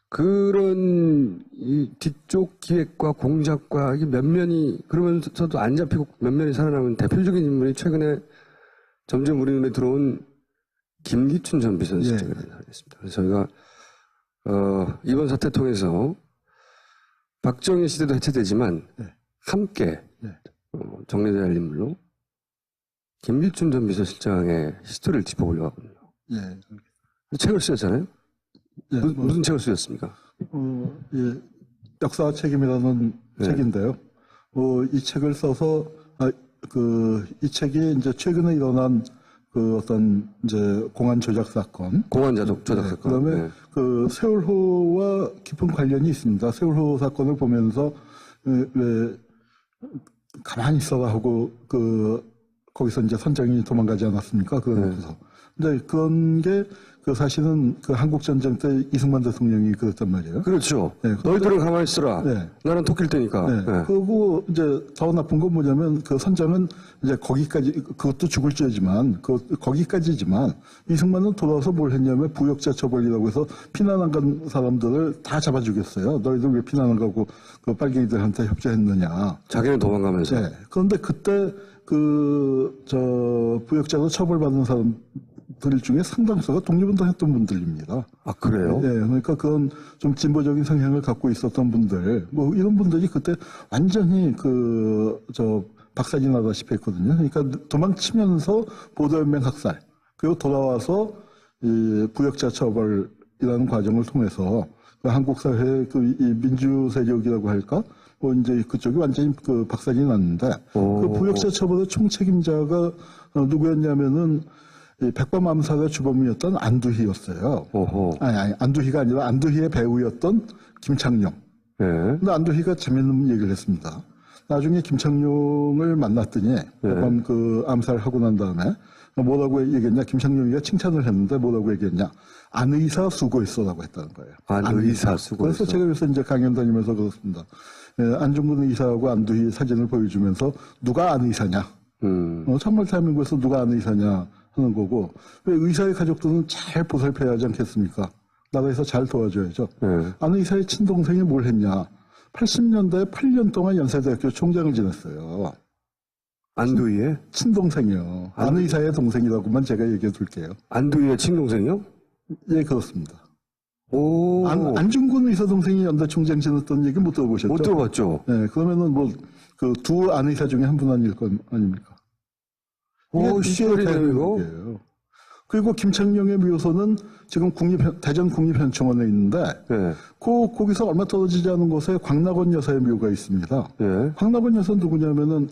그런 이 뒤쪽 기획과 공작과 이게 면면이 그러면서도 안 잡히고 면면이 살아남은 대표적인 인물이 최근에 점점 우리 눈에 들어온 김기춘 전 비서실장을 하겠습니다. 그래서 저희가 이번 사태 통해서 박정희 시대도 해체되지만 함께 정리돼야 할 인물로 김기춘 전 비서실장의 히스토리를 짚어보려고 하거든요. 책을 쓰셨잖아요. 무슨 책을 쓰셨습니까? 역사와 책임이라는 책인데요. 이 책을 써서 이 책이 이제 최근에 일어난 그 어떤 이제 공안 조작 사건, 조작 사건. 그다음에 그 세월호와 깊은 관련이 있습니다. 세월호 사건을 보면서 왜 가만히 있어라 하고 거기서 이제 선장이 도망가지 않았습니까? 그래서. 근데 그런 게 사실은 한국 전쟁 때 이승만 대통령이 그랬단 말이에요. 그렇죠. 너희들은 가만히 있어라. 나는 토끼일 테니까. 그리고 이제 더 나쁜 건 뭐냐면 그 선장은 이제 거기까지, 그것도 죽을 죄지만, 거기까지지만 이승만은 돌아와서 뭘 했냐면 부역자 처벌이라고 해서 피난 안 간 사람들을 다 잡아 죽였어요. 너희들 왜 피난 안 가고 그 빨갱이들한테 협조했느냐. 자기는 도망가면서. 그런데 그때 부역자로 처벌받은 사람들 중에 상당수가 독립운동 했던 분들입니다. 아, 그래요? 그러니까 그건 좀 진보적인 성향을 갖고 있었던 분들, 이런 분들이 그때 완전히 박살이 나다시피 했거든요. 그러니까 도망치면서 보도연맹 학살, 그리고 돌아와서 이 부역자 처벌이라는 과정을 통해서 한국 사회의 이 민주 세력이라고 할까? 이제 그쪽이 완전히 박살이 났는데, 그 부역자 처벌의 총책임자가 누구였냐면은, 백범 암살의 주범이었던 안두희였어요. 아니, 안두희가 아니라 안두희의 배우였던 김창룡. 근데 안두희가 재밌는 얘기를 했습니다. 나중에 김창룡을 만났더니, 백범 암살하고 난 다음에, 뭐라고 얘기했냐? 김창룡이가 칭찬을 했는데 뭐라고 얘기했냐? 안의사 수고했어라고 했다는 거예요. 안의사 수고했어. 그래서 제가 요새 이제 강연 다니면서 그렇습니다. 안중근 의사하고 안두희 사진을 보여주면서 누가 안의사냐? 정말 대한민국에서 누가 안의사냐 하는 거고, 왜 의사의 가족들은 잘 보살펴야 하지 않겠습니까? 나라에서 잘 도와줘야죠. 안의사의 친동생이 뭘 했냐? 80년대에 8년 동안 연세대학교 총장을 지냈어요. 안두희의? 친동생이요. 안의사의 동생이라고만 제가 얘기해 둘게요. 안두희의 친동생이요? 예, 그렇습니다. 안중근 의사 동생이 연대 총장 지냈던 얘기 못 들어보셨죠? 못 들어봤죠. 그러면은 두 안의사 중에 한 분 아닐 건 아닙니까? 시절이네요, 이거. 그리고 김창룡의 묘소는 지금 대전 국립현충원에 있는데, 거기서 얼마 떨어지지 않은 곳에 광락원 여사의 묘가 있습니다. 광락원 여사 누구냐면은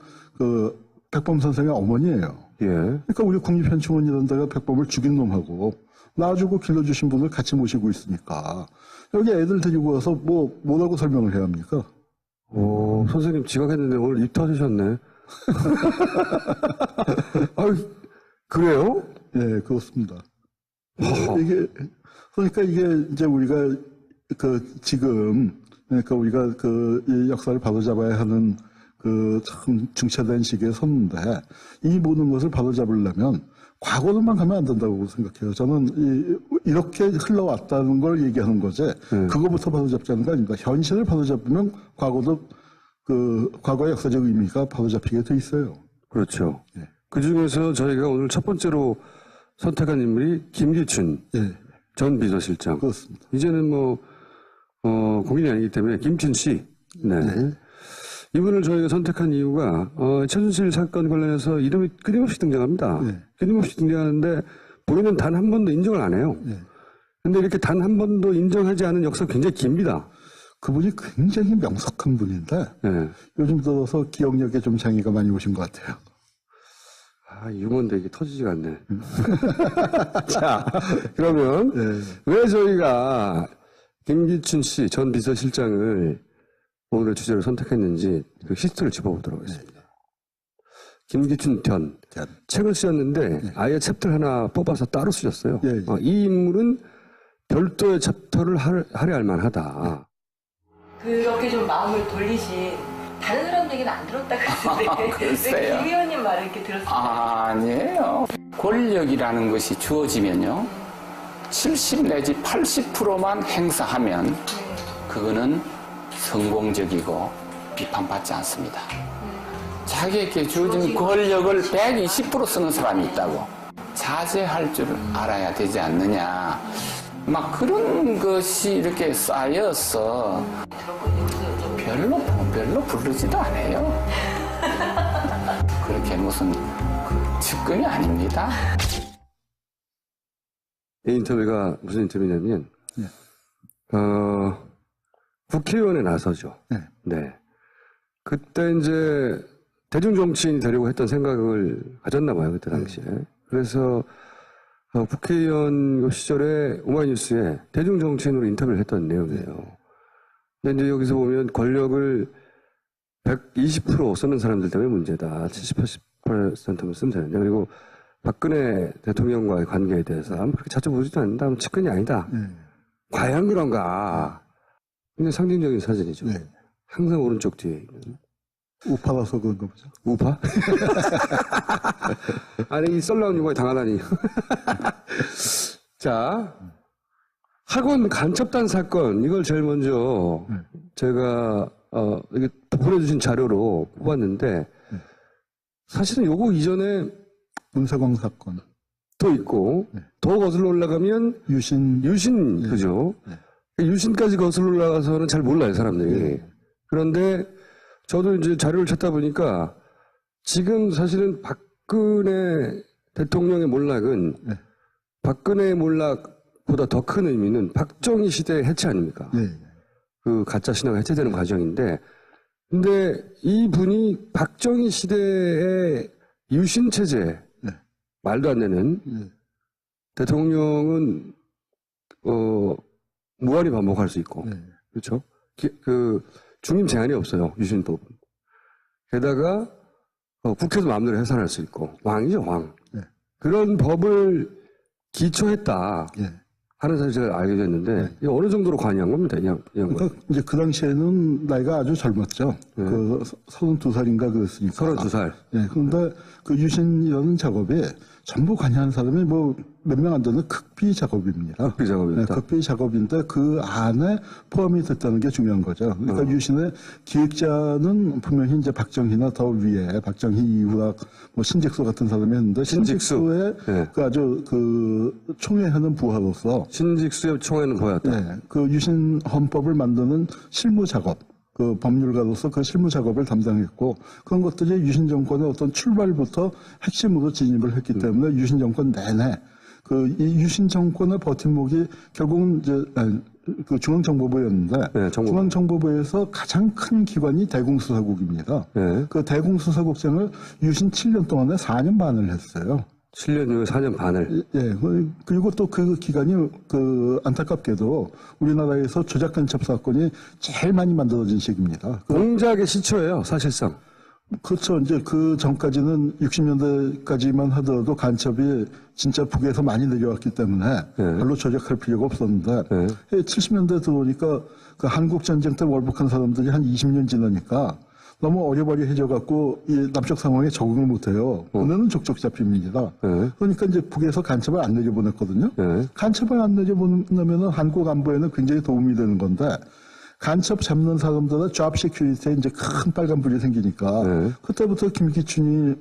백범 선생의 어머니예요. 그러니까 우리 국립현충원이라는 데가 백범을 죽인 놈하고 놔주고 길러주신 분을 같이 모시고 있으니까 여기 애들 데리고 와서 뭐라고 설명을 해야 합니까? 선생님 지각했는데 오늘 입 터지셨네. 그래요? 예, 그렇습니다. 그러니까 이게 이제 우리가 지금, 그러니까 우리가 이 역사를 바로잡아야 하는 참 중차대한 시기에 섰는데, 이 모든 것을 바로잡으려면 과거로만 가면 안 된다고 생각해요. 저는 이렇게 흘러왔다는 걸 얘기하는 거지, 그거부터 바로잡자는 거 아닙니까? 현실을 바로잡으면 과거의 역사적 의미가 바로잡히게 돼 있어요. 그렇죠. 그 중에서 저희가 오늘 첫 번째로 선택한 인물이 김기춘 전 비서실장. 그렇습니다. 이제는 공인이 아니기 때문에 김춘 씨. 이분을 저희가 선택한 이유가 최순실 사건 관련해서 이름이 끊임없이 등장합니다. 끊임없이 등장하는데 본인은 단 한 번도 인정을 안 해요. 근데 이렇게 단 한 번도 인정하지 않은 역사가 굉장히 깁니다. 그분이 굉장히 명석한 분인데 요즘 들어서 기억력에 좀 장애가 많이 오신 것 같아요. 유머인데 이게 터지지가 않네. 자, 그러면 왜 저희가 김기춘 씨 전 비서실장을 오늘의 주제로 선택했는지 그 히스토리를 짚어보도록 하겠습니다. 김기춘 책을 쓰셨는데 아예 챕터를 하나 뽑아서 따로 쓰셨어요. 이 인물은 별도의 챕터를 할애할 만하다. 그렇게 좀 마음을 돌리신 다른 사람 얘기는 안 들었다 그러는데 글쎄요. 김 의원님 말을 이렇게 들었어요. 아니에요. 권력이라는 것이 주어지면요, 70 내지 80%만 행사하면 그거는 성공적이고 비판받지 않습니다. 자기에게 주어진 권력을 120% 쓰는 사람이 있다고 자제할 줄 알아야 되지 않느냐. 막 그런 것이 이렇게 쌓여서 별로 부르지도 않아요. 그렇게 무슨 측근이 아닙니다. 이 인터뷰가 무슨 인터뷰냐면, 네. 국회의원에 나서죠. 네. 네. 그때 이제 대중 정치인이 되려고 했던 생각을 가졌나 봐요, 그때 당시에. 그래서 국회의원 시절에 오마이뉴스에 대중 정치인으로 인터뷰를 했던 내용이에요. 근데 이제 여기서 보면 권력을 120% 쓰는 사람들 때문에 문제다. 70, 80%면 쓰면 되는데. 그리고 박근혜 대통령과의 관계에 대해서 아무 그렇게 자주 보지도 않는다. 측근이 아니다. 과연 그런가. 굉장히 상징적인 사진이죠. 네. 항상 오른쪽 뒤에 있는. 우파라서 그런가 보죠. 우파? 아니, 이 썰나운 유머에 당하다니. 자, 학원 간첩단 사건, 이걸 제일 먼저 제가, 이게 보내주신 자료로 뽑았는데, 사실은 요거 이전에 문세광 사건. 또 있고, 더 거슬러 올라가면 유신. 그죠? 유신까지 거슬러 올라가서는 잘 몰라요, 사람들이. 그런데 저도 이제 자료를 찾다 보니까 지금 사실은 박근혜 대통령의 몰락은 박근혜의 몰락보다 더 큰 의미는 박정희 시대의 해체 아닙니까? 그 가짜 신화가 해체되는 과정인데, 근데 이분이 박정희 시대의 유신 체제, 말도 안 되는 대통령은 무한히 반복할 수 있고, 그렇죠? 그 중임 제한이 없어요, 유신법은. 게다가 국회도 마음대로 해산할 수 있고, 왕이죠, 왕. 그런 법을 기초했다 하는 사실 제가 알게 됐는데, 이게 어느 정도로 관여한 겁니다, 그러니까 이제 그 당시에는 나이가 아주 젊었죠. 그 32살인가 그랬으니까. 32살. 예, 그런데 그 유신이라는 작업에 전부 관여한 사람이 뭐 몇 명 안 되는 극비 작업입니다. 극비 작업이었다. 극비 작업인데 그 안에 포함이 됐다는 게 중요한 거죠. 그러니까 유신의 기획자는 분명히 이제 박정희나 더 위에 박정희 이후가 뭐 신직수 같은 사람이 했는데 신직수의 그 아주 그 총회하는 부하로서 신직수의 총회는 보였다. 그 유신 헌법을 만드는 실무 작업. 그 법률가로서 그 실무 작업을 담당했고 그런 것들이 유신 정권의 어떤 출발부터 핵심으로 진입을 했기 때문에 유신 정권 내내 그 이 유신 정권의 버팀목이 결국은 이제 그 중앙정보부였는데 중앙정보부에서 가장 큰 기관이 대공수사국입니다. 그 대공수사국장을 유신 7년 동안에 4년 반을 했어요. 7년 후에 4년 반을. 예, 그리고 또 그 기간이 그 안타깝게도 우리나라에서 조작 간첩 사건이 제일 많이 만들어진 시기입니다. 공작의 시초예요, 사실상. 그렇죠. 이제 그 전까지는 60년대까지만 하더라도 간첩이 진짜 북에서 많이 내려왔기 때문에 별로 조작할 필요가 없었는데 70년대 들어오니까 그 한국 전쟁 때 월북한 사람들이 한 20년 지나니까 너무 어려버리해져갖고 이 남쪽 상황에 적응을 못해요. 보내는 족족 잡힙니다. 그러니까 이제 북에서 간첩을 안 내려보냈거든요. 간첩을 안 내려보내면은 한국 안보에는 굉장히 도움이 되는 건데 간첩 잡는 사람들은 잡 시큐리티에 이제 큰 빨간불이 생기니까 그때부터 김기춘이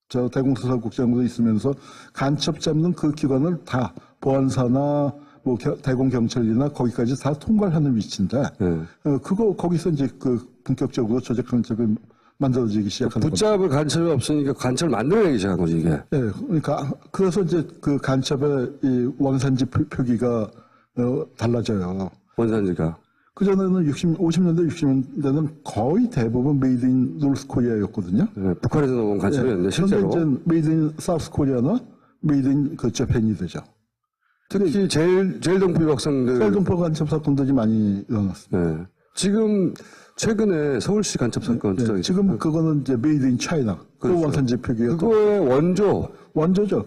저 대공수사국장으로 있으면서 간첩 잡는 그 기관을 다 보안사나 뭐 대공경찰이나 거기까지 다 통과하는 위치인데 거기서 이제 그 본격적으로 조작 간첩이 만들어지기 시작하는 겁니다. 붙잡을 간첩이 없으니까 간첩을 만들어내기 시작한 거죠, 이게. 네, 그러니까 그래서 이제 그 간첩의 이 원산지 표기가 달라져요. 원산지가. 그전에는 50년대, 60년대는 거의 대부분 메이드 인 노스 코리아였거든요. 북한에서 나온 간첩이었는데, 실제로. 그런데 이제 메이드 인 사우스 코리아나 메이드 인 그 재팬이 되죠. 특히 제일 동포 학생들. 제일 동포 간첩 사건들이 많이 일어났습니다. 지금 최근에 서울시 간첩 사건 지금 그거는 이제 메이드 인 차이나 그 원산지 표기가 그거의 원조죠.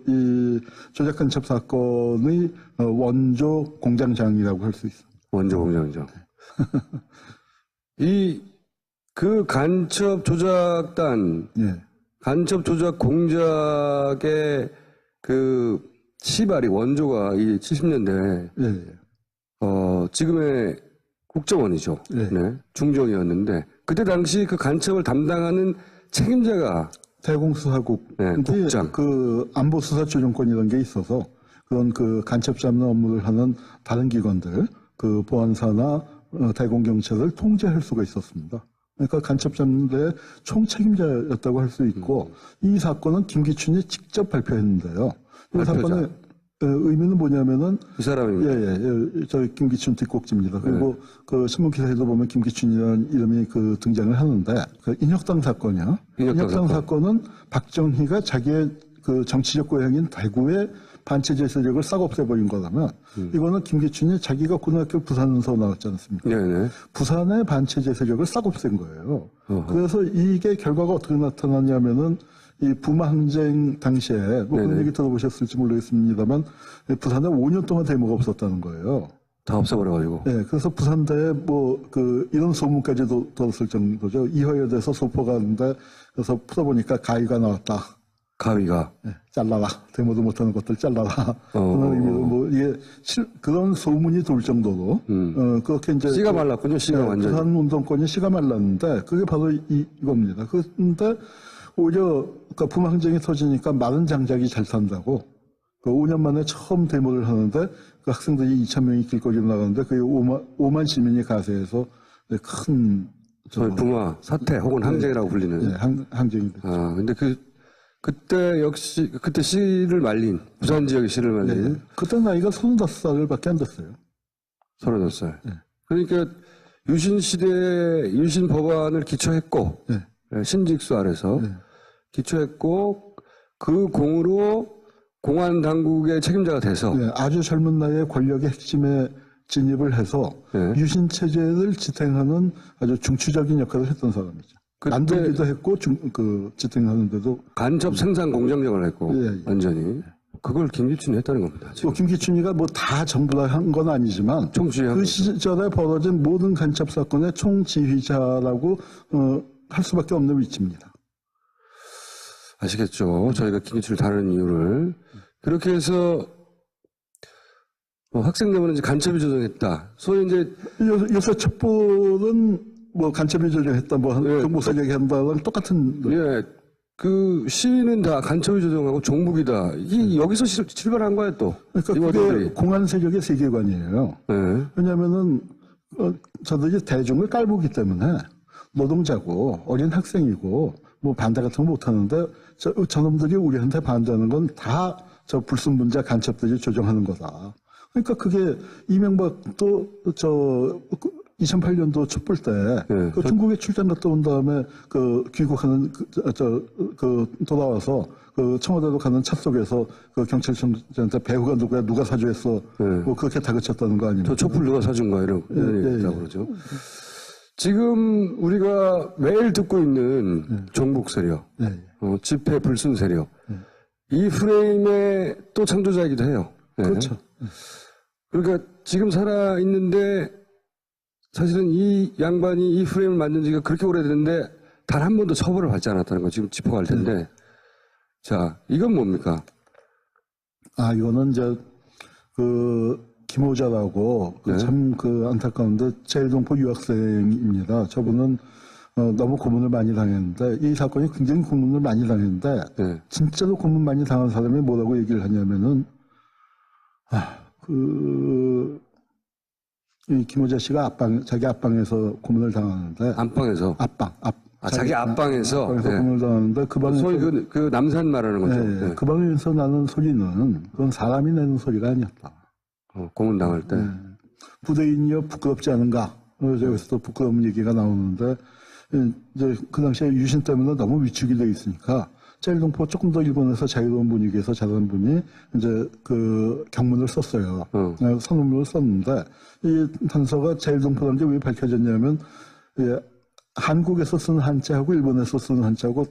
이 조작 간첩 사건의 원조 공장장이라고 할 수 있습니다. 원조 공장장. 그 간첩 조작단, 간첩 조작 공작의 그 시발이 원조가 이 70년대 예, 예. 지금의 국정원이죠. 네. 네. 중정이었는데 그때 당시 그 간첩을 담당하는 책임자가 대공수사국. 네, 근데 국장. 그 안보수사조정권이라는 게 있어서 그런 그 간첩 잡는 업무를 하는 다른 기관들, 그 보안사나 대공경찰을 통제할 수가 있었습니다. 그러니까 간첩 잡는 데 총책임자였다고 할 수 있고 이 사건은 김기춘이 직접 발표했는데요. 이 발표자. 사건의 의미는 뭐냐면은 이 사람입니다. 예. 저 김기춘 뒷꼭지입니다. 그리고 그 신문 기사에도 보면 김기춘이라는 이름이 그 등장을 하는데 그 인혁당 사건이요. 인혁당 사건은 박정희가 자기의 그 정치적 고향인 대구의 반체제 세력을 싹 없애버린 거라면 이거는 김기춘이 자기가 고등학교 부산에서 나왔지 않습니까? 네네. 부산의 반체제 세력을 싹 없앤 거예요. 어허. 그래서 이게 결과가 어떻게 나타났냐면은 이 부마 항쟁 당시에 뭐 그런 네네. 얘기 들어보셨을지 모르겠습니다만 부산에 5년 동안 데모가 없었다는 거예요. 다 없애버려가지고. 네, 그래서 부산대에 뭐 그 이런 소문까지도 들었을 정도죠. 이화여대에서 소포가 하는데 그래서 풀어보니까 가위가 나왔다. 가위가. 네, 잘라라. 데모도 못하는 것들 잘라라. 그런 의미로 뭐 이게 그런 소문이 돌 정도로 그렇게 이제 씨가 말랐군요. 씨가 완전히. 부산 운동권이 씨가 말랐는데 그게 바로 이겁니다. 그런데 오히려 그러니까 부마 항쟁이 터지니까 마른 장작이 잘 탄다고 그 5년 만에 처음 데모를 하는데 그 학생들이 2,000명이 길거리로 나가는데 그게 5만 시민이 가세해서 큰 저희 부마 사태 혹은 항쟁이라고 불리는. 네, 항쟁이 됐죠. 아, 근데 그때 역시, 그때 씨를 말린, 부산 지역의 씨를 말린 네. 그때 나이가 35살밖에 안 됐어요. 35살. 네. 그러니까 유신 법안을 기초했고, 네. 신직수 아래서 네. 기초했고, 그 공으로 공안 당국의 책임자가 돼서 네, 아주 젊은 나이에 권력의 핵심에 진입을 해서 네. 유신 체제를 지탱하는 아주 중추적인 역할을 했던 사람이죠. 그때- 만들기도 했고 지탱하는데도 간접 생산 공장장을 했고, 예, 예. 완전히. 그걸 김기춘이 했다는 겁니다. 또 지금. 김기춘이가 뭐 다 전부 다 한 건 아니지만 총지휘한 그 거죠. 시절에 벌어진 모든 간첩 사건의 총지휘자라고 할 수밖에 없는 위치입니다. 아시겠죠? 저희가 김기춘을 다루는 이유를. 그렇게 해서 학생 내부는 이제 간첩이 조정했다. 소위 이제 요새 첩보는 뭐 간첩이 조정했다, 뭐 예. 정보 세력이 한다랑 똑같은. 예, 그 시위는 다 간첩이 조정하고 종북이다. 이게 여기서 출발한 거예요 또. 그러니까 이 그게 워딩들이. 공안 세력의 세계관이에요. 네. 왜냐하면은 저들이 대중을 깔보기 때문에 노동자고 어린 학생이고 뭐 반대 같은 거 못하는데 저놈들이 우리한테 반대하는 건 다 저 불순분자 간첩들이 조정하는 거다. 그러니까 그게 이명박도 2008년도 촛불 때 네. 그 중국에 출장 갔다 온 다음에 그 귀국하는 돌아와서 그 청와대로 가는 차 속에서 그 경찰청장한테 배우가 누구야 누가 사주했어 네. 뭐 그렇게 다그쳤다는 거 아닙니까? 저 촛불 누가 사준 거야 이런 예, 얘기라고 예. 그러죠. 지금 우리가 매일 듣고 있는 종북 세력, 네. 집회 불순 세력, 이 프레임의 또 창조자이기도 해요. 네. 그렇죠. 그러니까 지금 살아 있는데 사실은 이 양반이 이 프레임을 만든 지가 그렇게 오래됐는데 단 한 번도 처벌을 받지 않았다는 거 지금 짚어갈 텐데. 자, 이건 뭡니까? 아, 이거는 이제, 김호자라고, 네. 참 안타까운데, 제일동포 유학생입니다. 저분은, 너무 고문을 많이 당했는데, 이 사건이 굉장히 고문을 많이 당했는데, 네. 진짜로 고문 많이 당한 사람이 뭐라고 얘기를 하냐면은, 이 김호자 씨가 자기 앞방에서 고문을 당하는데, 안방에서. 자기 앞방에서. 네. 고문을 당하는데, 그 방에서. 소위 그 남산 말하는 거죠. 네, 네. 그 방에서 나는 소리는, 그건 사람이 내는 소리가 아니었다. 고문당할 때. 부대인이여 부끄럽지 않은가? 여기서도 부끄러운 얘기가 나오는데, 이제 그 당시에 유신 때문에 너무 위축이 되어 있으니까, 제일동포 조금 더 일본에서 자유로운 분위기에서 자란 분이 이제 그 경문을 썼어요. 선언문을 썼는데, 이 단서가 제일동포라는 게 왜 밝혀졌냐면, 한국에서 쓰는 한자하고 일본에서 쓰는 한자하고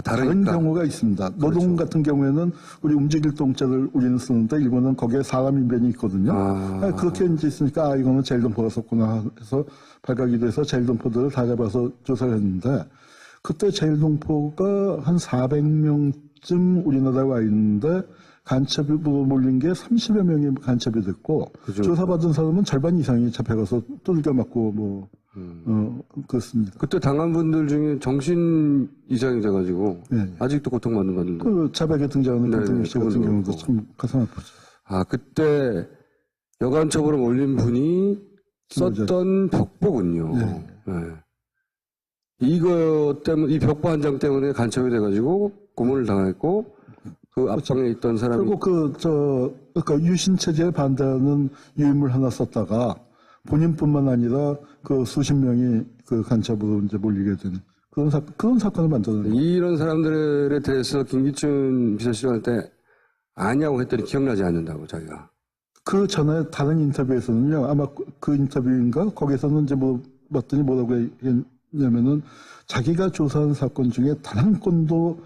다른 다르니까. 경우가 있습니다. 노동 같은 경우에는 우리 움직일 동자를 우리는 쓰는데 일본은 거기에 사람 인변이 있거든요. 그렇게 이제 있으니까 이거는 제일동포가 썼구나 해서 발각이 돼서 제일동포들을 다 잡아서 조사를 했는데 그때 제일동포가 한 400명쯤 우리나라에 와 있는데 간첩으로 몰린 게 30여 명이 간첩이 됐고, 그죠. 조사받은 사람은 절반 이상이 잡혀가서 두들겨 맞고, 그렇습니다. 그때 당한 분들 중에 정신 이상이 돼가지고 예. 아직도 고통받는 분들. 그 자백에 등장하는 네, 김동현 씨 같은 그분도 경우도 그렇고. 참 가슴 아프죠. 아, 그때 여간첩으로 몰린 분이 썼던 벽보군요. 네. 네. 이거 때문에, 이 벽보 한 장 때문에 간첩이 돼가지고 고문을 당했고, 그 앞방에 있던 사람이. 그리고 그러니까 유신체제에 반대하는 유인물 하나 썼다가 본인뿐만 아니라 그 수십 명이 그 간첩으로 이제 몰리게 된 그런 사건을 만들어낸 거예요. 이런 사람들에 대해서 김기춘 비서실장한테 아냐고 했더니 기억나지 않는다고, 자기가. 그 전에 다른 인터뷰에서는요, 아마 그 인터뷰인가? 거기서는 이제 봤더니 뭐라고 했냐면은 자기가 조사한 사건 중에 단 한 건도,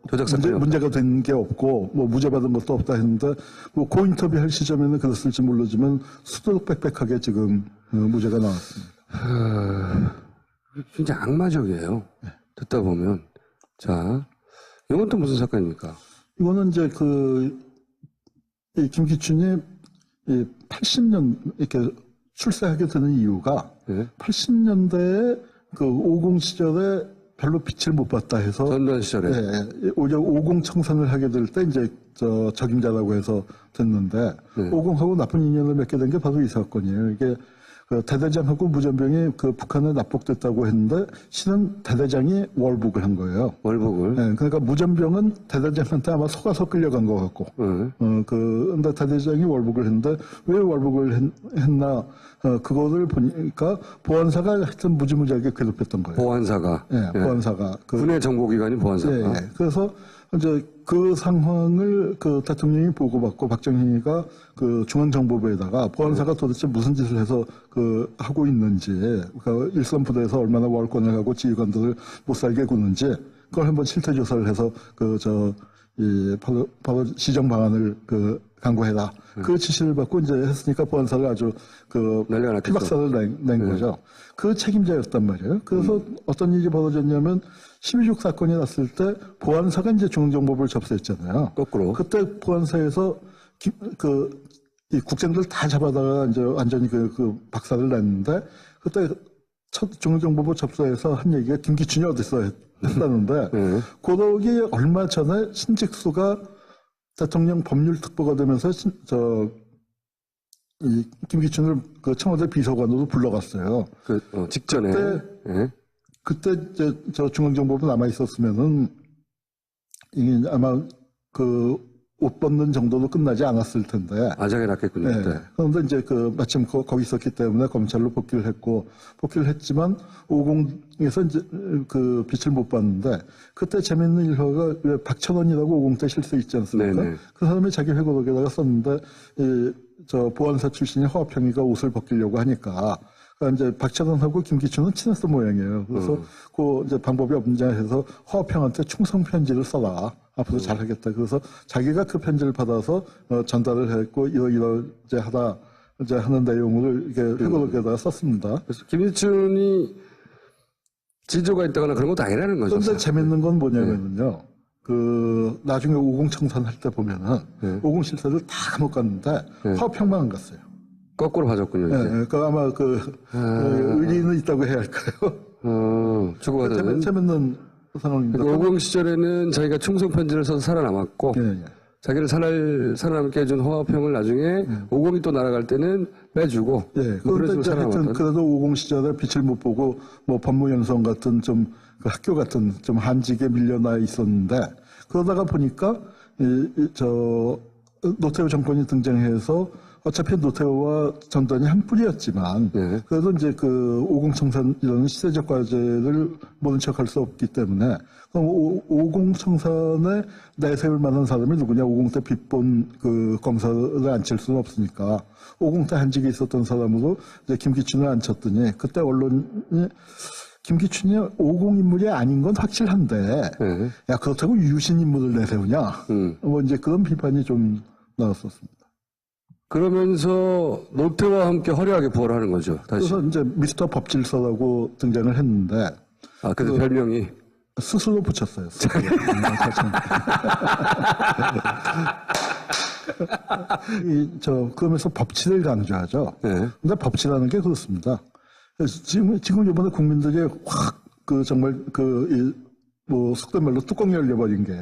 조작 사건이 문제가 된 게 없고, 무죄 받은 것도 없다 했는데, 그 인터뷰 할 시점에는 그랬을지 모르지만 수두룩 빽빽하게 지금 무죄가 나왔습니다. 진짜 악마적이에요. 듣다 보면. 자, 이건 또 무슨 사건입니까? 이거는 이제 이 김기춘이 80년 이렇게 출세하게 되는 이유가 네. 80년대에 그 50 시절에 별로 빛을 못 봤다 해서 전두환 시절에. 예, 오히려 50 청산을 하게 될 때 이제 적임자라고 해서 됐는데 네. 50하고 나쁜 인연을 맺게 된 게 바로 이 사건이에요. 이게 그 대대장하고 무전병이 그 북한에 납북됐다고 했는데 실은 대대장이 월북을 한 거예요. 월북을. 예, 그러니까 무전병은 대대장한테 아마 속아서 끌려간 것 같고, 네. 근데 대대장이 월북을 했는데, 왜 월북을 했나, 그거를 보니까 보안사가 하여튼 무지무지하게 괴롭혔던 거예요. 보안사가. 예, 보안사가. 군의 정보기관이 보안사가. 예, 예. 그래서 이제 그 상황을 그 대통령이 보고받고 박정희가 그 중앙정보부에다가 보안사가 도대체 무슨 짓을 해서 그 하고 있는지, 그 일선 부대에서 얼마나 월권을 하고 지휘관들을 못 살게 구는지 그걸 한번 실태 조사를 해서 바로 시정 방안을 강구해라. 그 지시를 받고 이제 했으니까 보안사를 아주 난리가 났겠죠. 피박사를 낸 거죠. 그 책임자였단 말이에요. 그래서 어떤 일이 벌어졌냐면 12.6 사건이 났을 때 보안사가 이제 중앙정보부를 접수했잖아요. 거꾸로. 그때 보안사에서 이 국장들 다 잡아다가 이제 완전히 그 박살을 냈는데 그때 첫 중앙정보부 접수해서 한 얘기가 김기춘이 어딨어 했다는데 그러기 얼마 전에 신직수가 대통령 법률특보가 되면서 이 김기춘을 그 청와대 비서관으로 불러갔어요. 직전에. 그때 이제 중앙정보부 남아 있었으면은 이게 아마 옷 벗는 정도로 끝나지 않았을 텐데. 아작이 났겠군요. 네. 그때. 그런데 이제 마침 거기 있었기 때문에 검찰로 복귀를 했지만 50에서 이제 빛을 못 봤는데 그때 재밌는 일화가 왜 박찬원이라고 50 때 실세 있지 않습니까? 네네. 그 사람이 자기 회고록에다가 썼는데 보안사 출신의 허화평이가 옷을 벗기려고 하니까 그러니까 이제 박찬원하고 김기춘은 친했던 모양이에요. 그래서 이제 방법이 없냐 해서 허평한테 충성 편지를 써라. 앞으로 잘하겠다. 그래서 자기가 그 편지를 받아서 전달을 했고 이제 하는 내용을 이렇게 회고록에다가 썼습니다. 그래서 김일춘이 지조가 있다거나 그런 것도 아니라는 거죠. 그런데 재밌는 건 뭐냐면요. 나중에 50 청산할 때 보면은 50 실세를 다 감옥 갔는데 허평만 안 갔어요. 거꾸로 봐줬군요. 네, 이제. 그러니까 아마 의리는 있다고 해야 할까요? 주고받은. 재밌는 상황입니다. 50 시절에는 자기가 충성 편지를 써서 살아남았고, 예. 자기를 살아남게 해준 허화평을 나중에 50이 또 날아갈 때는 빼주고, 예. 그런 그런데 식으로 이제 하여튼 살아남았던. 그래도 50 시절에 빛을 못 보고 법무연수원 같은 좀 그 학교 같은 좀 한직에 밀려나 있었는데 그러다가 보니까 노태우 정권이 등장해서 어차피 노태우와 전두환이 한 뿌리였지만 그래도 이제 50 청산이라는 시대적 과제를 모른 척할 수 없기 때문에 그럼 50 청산에 내세울 만한 사람이 누구냐? 50 때 빚본 검사를 앉힐 수는 없으니까 50 때 한직에 있었던 사람으로 이제 김기춘을 앉혔더니 그때 언론이 김기춘이 50 인물이 아닌 건 확실한데 야 그렇다고 유신 인물을 내세우냐? 이제 그런 비판이 좀 나왔었습니다. 그러면서 노태우와 함께 화려하게 부활하는 거죠. 다시. 그래서 이제 미스터 법질서라고 등장을 했는데. 그래서 별명이. 스스로 붙였어요. 스스로. 그러면서 법치를 강조하죠. 네. 근데 법치라는 게 그렇습니다. 그래서 지금 이번에 국민들이 확, 정말 속된 말로 뚜껑 열려버린 게,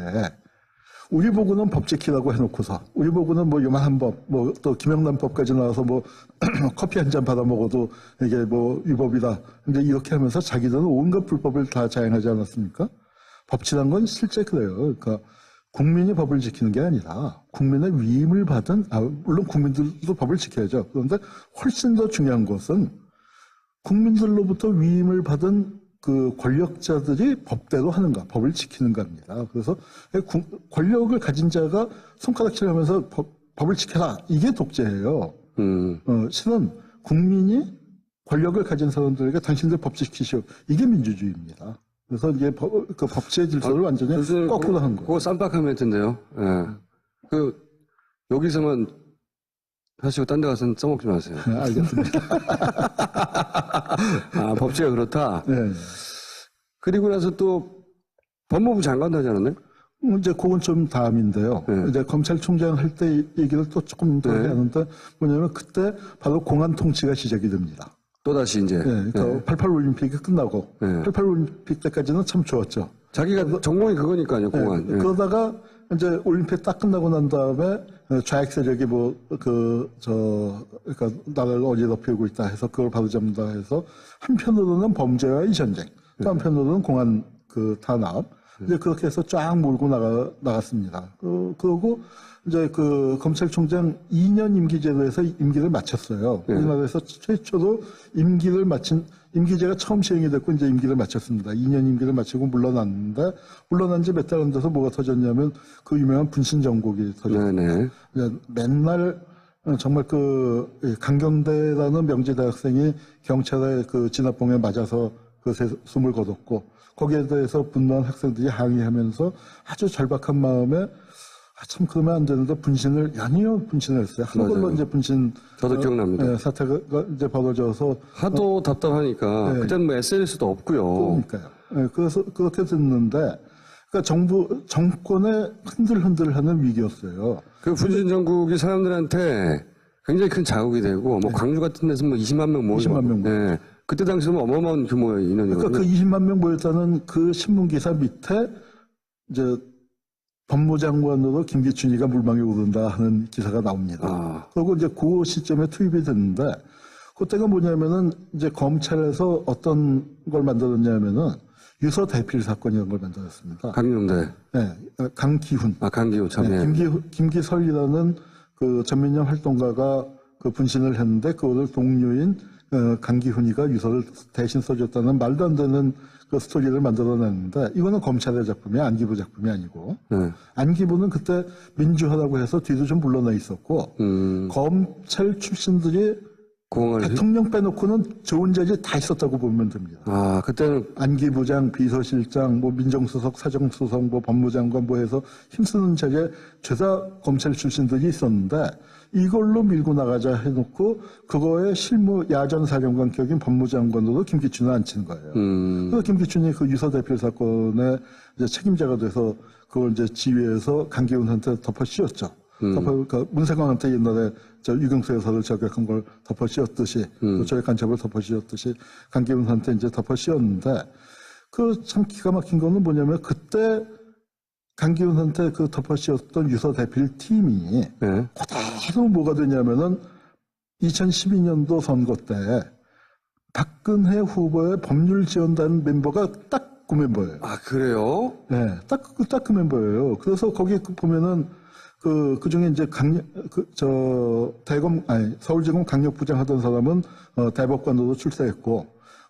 우리 보고는 법 지키라고 해놓고서, 우리 보고는 뭐 요만한 법, 또 김영란법까지 나와서 커피 한 잔 받아 먹어도 이게 위법이다. 근데 이렇게 하면서 자기들은 온갖 불법을 다 자행하지 않았습니까? 법치란 건 실제 그래요. 그러니까 국민이 법을 지키는 게 아니라 국민의 위임을 받은, 물론 국민들도 법을 지켜야죠. 그런데 훨씬 더 중요한 것은 국민들로부터 위임을 받은 그 권력자들이 법대로 하는가, 법을 지키는가입니다. 그래서 권력을 가진 자가 손가락질하면서 법을 지켜라, 이게 독재예요. 실은 국민이 권력을 가진 사람들에게 당신들 법 지키시오, 이게 민주주의입니다. 그래서 이게 법치의 질서를 완전히 거꾸로 한 거예요. 그거 쌈박하면 했던데요. 예. 여기서만 하시고 딴 데 가서는 써먹지 마세요. 네, 알겠습니다. 법치가 그렇다? 네. 그리고 나서 또 법무부 장관도 하지 않았나요? 이제 그건 좀 다음인데요. 네. 이제 검찰총장 할 때 얘기를 또 조금 더 네. 하는데, 뭐냐면 그때 바로 공안 통치가 시작이 됩니다. 또다시 이제. 네, 그러니까 88 올림픽이 끝나고, 네. 88 올림픽 때까지는 참 좋았죠. 자기가 전공이 그거니까요, 공안. 네, 예. 그러다가 이제 올림픽 딱 끝나고 난 다음에 좌익 세력이 그러니까 나라를 어지럽히고 있다 해서 그걸 바로잡는다 해서 한편으로는 범죄와의 전쟁, 또 한편으로는 공안 탄압, 이제 그렇게 해서 쫙 몰고 나갔습니다. 그러고 이제 검찰총장 2년 임기제도에서 임기를 마쳤어요. 우리나라에서 최초로 임기제가 처음 시행이 됐고 이제 임기를 마쳤습니다. 2년 임기를 마치고 물러났는데, 물러난 지 몇 달 안 돼서 뭐가 터졌냐면 그 유명한 분신정국이 터졌습니다. 네네. 맨날 정말 강경대라는 명지 대학생이 경찰의 진압봉에 맞아서 숨을 거뒀고, 거기에 대해서 분노한 학생들이 항의하면서 아주 절박한 마음에 참 그러면 안 되는데 연이어 분신을 했어요. 한걸로 이제 저도 기억납니다. 네, 사태가 이제 벌어져서. 하도 답답하니까. 네. 그때는 SNS도 없고요. 그러니까요. 네, 그래서 그렇게 됐는데, 그러니까 정권에 흔들흔들하는 위기였어요. 그 분신정국이 사람들한테 굉장히 큰 자극이 되고, 광주 같은 데서 20만 명 모이고. 20만 명 모이고. 네. 그때 당시에는 어마어마한 규모의 인원이거든요. 그러니까 그 20만 명 모였다는 그 신문기사 밑에 이제 법무장관으로 김기춘이가 물망에 오른다 하는 기사가 나옵니다. 그리고 이제 그 시점에 투입이 됐는데, 그때가 뭐냐면은 이제 검찰에서 어떤 걸 만들었냐면은 유서 대필 사건이라는 걸 만들었습니다. 강용대. 네, 강기훈. 강기훈 참. 네, 김기설이라는 전민영 활동가가 분신을 했는데, 그거를 동료인 강기훈이가 유서를 대신 써줬다는 말도 안 되는 스토리를 만들어냈는데, 이거는 검찰의 작품이 안기부 작품이 아니고, 안기부는 그때 민주화라고 해서 뒤도 좀 물러나 있었고, 검찰 출신들이 대통령 빼놓고는 좋은 자리 다 있었다고 보면 됩니다. 그때는 안기부장, 비서실장, 민정수석, 사정수석, 법무장관 해서 힘쓰는 자리에 죄다 검찰 출신들이 있었는데, 이걸로 밀고 나가자 해놓고 그거에 실무 야전사령관 격인 법무장관으로 김기춘을 앉힌 거예요. 그래서 김기춘이 그 유서 대필 사건의 이제 책임자가 돼서 그걸 이제 지휘해서 강기훈한테 덮어 씌웠죠. 그러니까 문세광한테 옛날에 유경수 여사를 저격한 걸 덮어 씌웠듯이, 저격 간첩을 덮어 씌웠듯이 강기훈한테 이제 덮어 씌웠는데, 참 기가 막힌 거는 뭐냐면 그때 강기훈한테 덮어 씌웠던 유서 대필 팀이 그대로 뭐가 되냐면은 2012년도 선거 때 박근혜 후보의 법률지원단 member가 딱 그 멤버예요. 그래요? 네, 딱 그 멤버예요. 그래서 거기 보면은 그 중에 이제 서울지검 강력부장 하던 사람은 대법관으로 출세했고,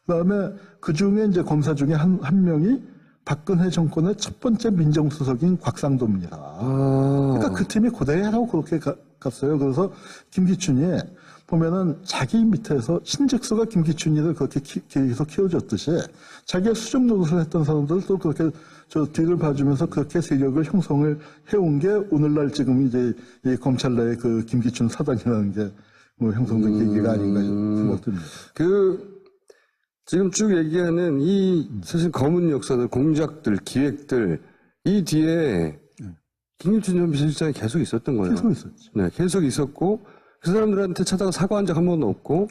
그 다음에 그 중에 이제 검사 중에 한 명이 박근혜 정권의 첫 번째 민정수석인 곽상도입니다. 그러니까 그 팀이 그대로 그렇게 갔어요. 그래서 김기춘이 보면은 자기 밑에서 신직수가 김기춘이를 그렇게 계속 키워줬듯이 자기가 수정 노릇을 했던 사람들을 또 그렇게 뒤를 봐주면서 그렇게 세력을 형성을 해온 게 오늘날 지금 이제 이 검찰 내에 김기춘 사단이라는 게 형성된 계기가 아닌가 생각됩니다. 지금 쭉 얘기하는 이 사실 검은 역사들, 공작들, 기획들 이 뒤에 김기춘 전 비서실장이 계속 있었던 거예요. 계속 있었죠. 네, 계속 있었고 그 사람들한테 찾아가 사과한 적 한 번도 없고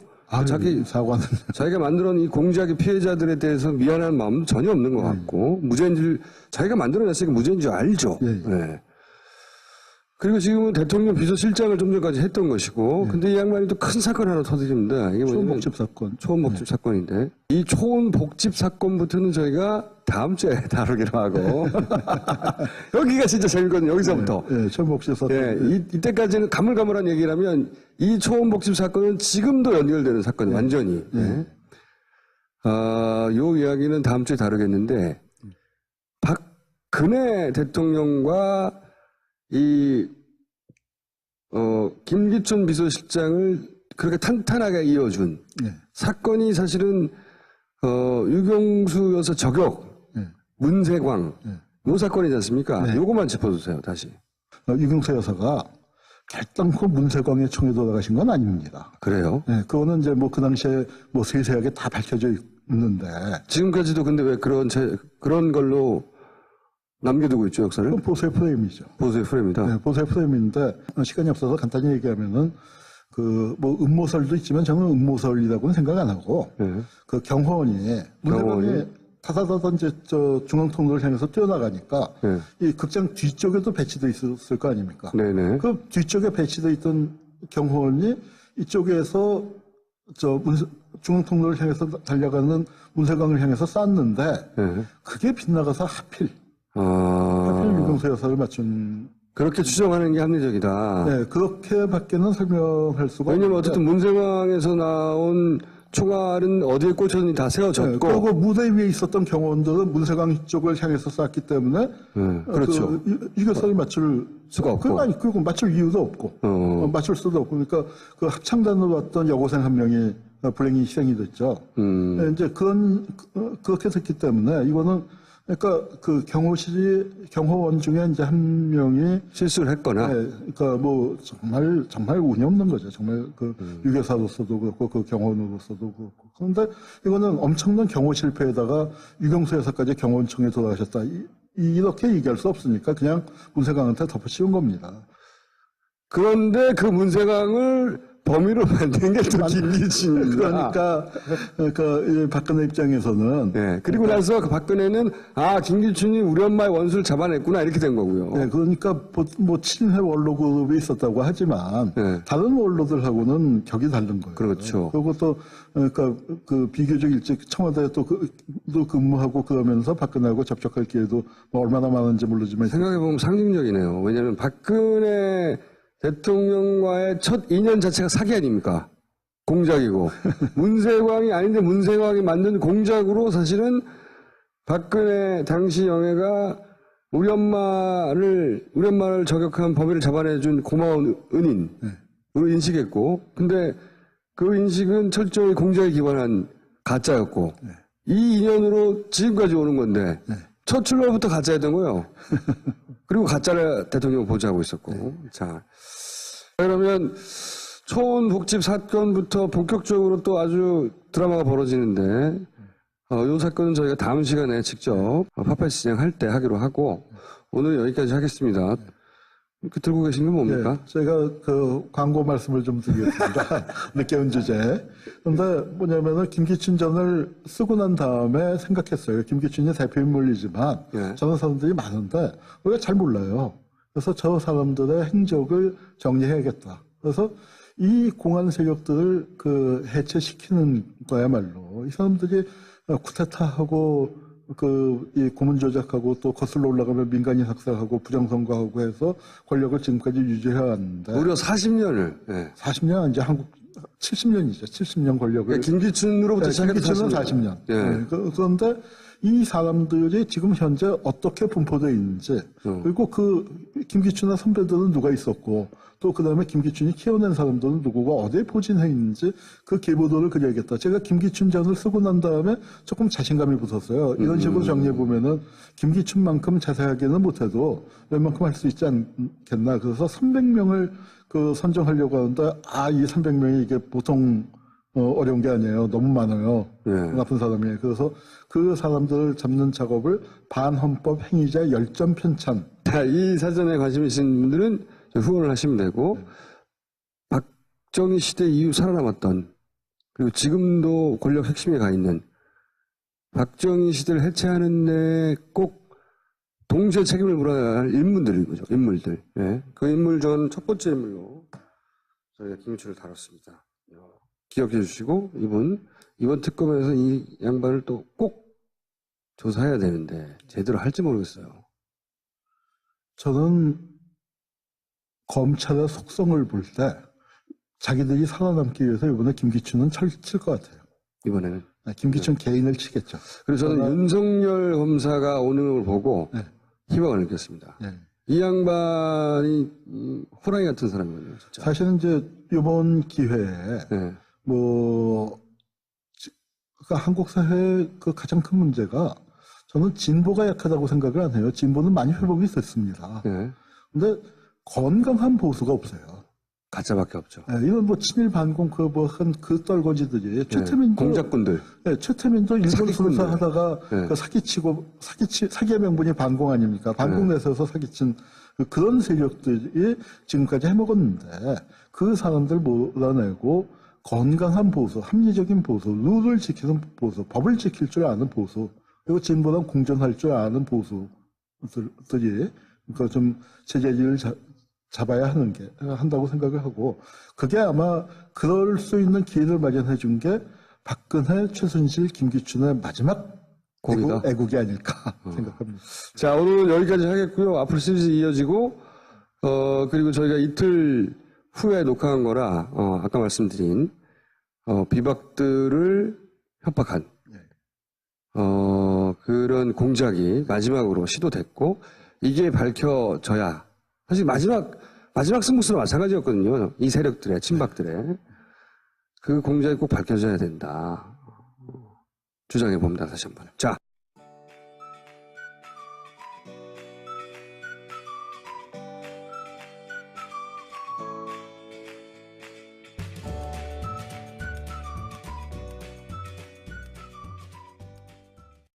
사과는 자기가 만들어낸 이 공작의 피해자들에 대해서 미안한 마음도 전혀 없는 것 같고 무죄인 줄 자기가 만들어냈으니까 무죄인 줄 알죠. 예. 네. 그리고 지금은 대통령 비서실장을 좀 전까지 했던 것이고 근데 이 양반이 또 큰 사건 하나 터뜨립니다. 이게 뭐냐면 초원복집 사건. 초원복집 사건인데 이 초원복집 사건부터는 저희가 다음 주에 다루기로 하고 여기가 진짜 재밌거든요. 여기서부터. 예, 초원복집 사건. 예, 이때까지는 가물가물한 얘기라면 이 초원복집 사건은 지금도 연결되는 사건이 완전히. 예. 요 이야기는 다음 주에 다루겠는데 박근혜 대통령과 김기춘 비서실장을 그렇게 탄탄하게 이어준 사건이 사실은 유경수 여사 저격, 문세광 요 사건이지 않습니까? 요거만 짚어주세요 다시. 유경수 여사가 결단코 문세광의 총에 돌아가신 건 아닙니다. 그래요? 네, 그거는 이제 뭐 그 당시에 뭐 세세하게 다 밝혀져 있는데. 지금까지도 근데 왜 그런 걸로 남겨두고 있죠 역사를? 그건 보수의 프레임이죠. 보수의 프레임이다. 네, 보수의 프레임인데 시간이 없어서 간단히 얘기하면은 그 뭐 음모설도 있지만 저는 음모설이라고는 생각 안 하고 그 경호원이 문세광이 타다다던 이제 저 중앙통로를 향해서 뛰어나가니까 이 극장 뒤쪽에도 배치돼 있었을 거 아닙니까? 네네. 그 뒤쪽에 배치돼 있던 경호원이 이쪽에서 중앙통로를 향해서 달려가는 문세광을 향해서 쐈는데 그게 빗나가서 하필 유경수 여사를 맞춘. 그렇게 추정하는 게 합리적이다. 네, 그렇게밖에는 설명할 수가 없는데. 왜냐면 어쨌든 문세광에서 나온 총알은 어디에 꽂혔는지 다 세워졌고. 네, 그리고 무대 위에 있었던 경호원들은 문세광 쪽을 향해서 쐈기 때문에. 그렇죠. 유경수를 맞출 수가 없고. 그리고 맞출 이유도 없고. 맞출 수도 없고. 그러니까 그 합창단으로 왔던 여고생 한 명이 불행히 희생이 됐죠. 네, 이제 그렇게 됐기 때문에 이거는 그러니까 그 경호원 중에 이제 한 명이 실수를 했거나. 네, 그러니까 뭐 정말 운이 없는 거죠. 정말 그 유교사로서도 그렇고 그 경호원으로서도 그렇고. 그런데 이거는 엄청난 경호 실패에다가 유경수 여사까지 경호원청에 돌아가셨다. 이렇게 얘기할 수 없으니까 그냥 문세광한테 덮어씌운 겁니다. 그런데 그 문세광을 범위로 만든 게 또 김기춘입니다. 그러니까 이 박근혜 입장에서는 네, 그리고 나서 그 박근혜는 김기춘이 우리 엄마의 원수를 잡아냈구나 이렇게 된 거고요. 네, 그러니까 뭐 친회 원로 그룹이 있었다고 하지만 다른 원로들하고는 격이 다른 거예요. 그렇죠. 그리고 또 그러니까 그 비교적 일찍 청와대에 또 근무하고 그러면서 박근혜하고 접촉할 기회도 뭐 얼마나 많은지 모르지만 생각해보면 상징적이네요. 왜냐하면 박근혜 대통령과의 첫 인연 자체가 사기 아닙니까? 공작이고. 문세광이 아닌데 문세광이 만든 공작으로 사실은 박근혜 당시 영예가 우리 엄마를 저격한 범인을 잡아내준 고마운 은인으로 인식했고, 근데 그 인식은 철저히 공작에 기반한 가짜였고, 이 인연으로 지금까지 오는 건데, 첫 출발부터 가짜였던 거예요. 그리고 가짜를 대통령 보좌하고 있었고. 자, 그러면 초원복집 사건부터 본격적으로 또 아주 드라마가 벌어지는데 이 사건은 저희가 다음 시간에 직접 팟캐스트 진행할 때 하기로 하고 오늘 여기까지 하겠습니다. 이렇게 들고 계신 건 뭡니까? 네, 제가 그 광고 말씀을 좀 드리겠습니다. 늦게 온 주제. 근데 뭐냐면은 김기춘 전을 쓰고 난 다음에 생각했어요. 김기춘이 대표인물이지만 저런 사람들이 많은데 우리가 잘 몰라요. 그래서 저 사람들의 행적을 정리해야겠다. 그래서 이 공안 세력들을 그 해체시키는 거야말로 이 사람들이 쿠데타하고 이 고문 조작하고 또 거슬러 올라가면 민간인 학살하고 부정선거하고 해서 권력을 지금까지 유지해 왔는데 무려 40년을 40년 이제 한국 70년이죠. 70년 권력을 그러니까 김기춘으로부터 김기춘은 40년. 그런데 이 사람들이 지금 현재 어떻게 분포되어 있는지 그리고 그 김기춘의 선배들은 누가 있었고 또 그다음에 김기춘이 키워낸 사람들은 누구고 어디에 포진해 있는지 그 계보도를 그려야겠다. 제가 김기춘 전을 쓰고 난 다음에 조금 자신감이 붙었어요. 이런 식으로 정리해 보면은 김기춘만큼 자세하게는 못해도 웬만큼 할 수 있지 않겠나. 그래서 300명을 선정하려고 하는데 이 300명이 이게 보통 어려운 게 아니에요. 너무 많아요. 네. 나쁜 사람이. 그래서 그 사람들을 잡는 작업을 반헌법 행위자 열전 편찬. 자, 이 사전에 관심 있으신 분들은 후원을 하시면 되고, 박정희 시대 이후 살아남았던, 그리고 지금도 권력 핵심에 가 있는 박정희 시대를 해체하는 데 꼭 동시에 책임을 물어야 할 인물들인 거죠. 인물들. 예. 그 인물 중 첫 번째 인물로 저희가 김유철을 다뤘습니다. 기억해 주시고, 이번 특검에서 이 양반을 또 꼭 조사해야 되는데, 제대로 할지 모르겠어요. 저는 검찰의 속성을 볼 때 자기들이 살아남기 위해서 이번에 김기춘은 칠 것 같아요. 이번에는. 김기춘 개인을 치겠죠. 그래서 저는 윤석열 검사가 오는 걸 보고 네. 희망을 느꼈습니다. 네. 이 양반이 호랑이 같은 사람이거든요, 진짜. 사실은 이제 이번 기회에 네. 그러니까 한국 사회의 그 가장 큰 문제가 저는 진보가 약하다고 생각을 안 해요. 진보는 많이 회복이 됐습니다. 네. 근데 건강한 보수가 없어요. 가짜밖에 없죠. 네, 이건 뭐 친일 반공 그 떨거지들이 최태민도 공작꾼들. 네, 최태민도 일본 사기꾼들. 수사 하다가 네. 그 사기의 명분이 반공 아닙니까? 반공 내세워서 사기친 그런 세력들이 지금까지 해먹었는데 그 사람들 몰아내고 건강한 보수, 합리적인 보수, 룰을 지키는 보수, 법을 지킬 줄 아는 보수, 그리고 진보랑 공존할 줄 아는 보수들이 그러니까 좀 체제를 잡아야 한다고 생각을 하고, 그게 아마 그럴 수 있는 기회를 마련해 준 게 박근혜, 최순실, 김기춘의 마지막 공이다. 애국이 아닐까 생각합니다. 자, 오늘은 여기까지 하겠고요. 앞으로 시리즈 이어지고, 그리고 저희가 이틀 후에 녹화한 거라, 아까 말씀드린, 비박들을 협박한, 그런 공작이 마지막으로 시도됐고, 이게 밝혀져야, 사실 마지막 승부수는 마찬가지였거든요. 이 세력들의, 친박들의. 그 공작이 꼭 밝혀져야 된다. 주장해 봅니다, 다시 한 번. 자.